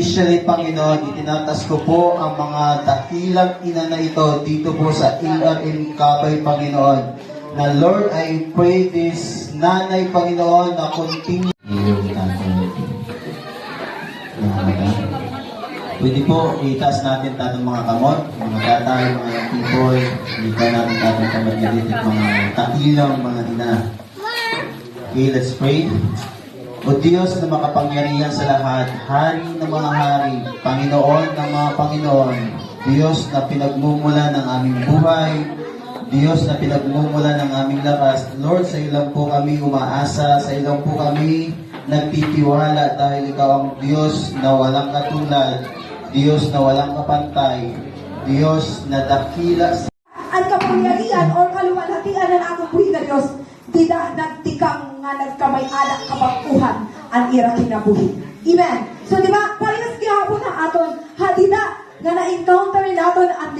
Especially, Panginoon, itinatas ko po ang mga dakilang ina na ito dito po sa LRM Kabay, Panginoon. Na Lord, I pray this nanay, Panginoon, na continue. Pwede po, itaas natin tatong mga kamot, mga tatay, mga people, itaas natin tatong kamagigit at mga dakilang mga ina. Okay, let's pray. O Diyos na makapangyarihan sa lahat, Hari ng mga hari, Panginoon ng mga Panginoon, Diyos na pinagmumula ng aming buhay, Diyos na pinagmumula ng aming lakas, Lord, sa iyo lang po kami umaasa, sa iyo lang po kami nagtitiwala dahil Ikaw ang Diyos na walang katulad, Diyos na walang kapantay, Diyos na dakila sa ang kapangyarihan o kaluwalhatian ng atong buhi na Diyos, tidak nagtikang nga nagkamay-anak kabakuhan ang ira kinabuhi. Amen. So, di ba, parehas gihapon na aton, hadida nga na-encounter naton ang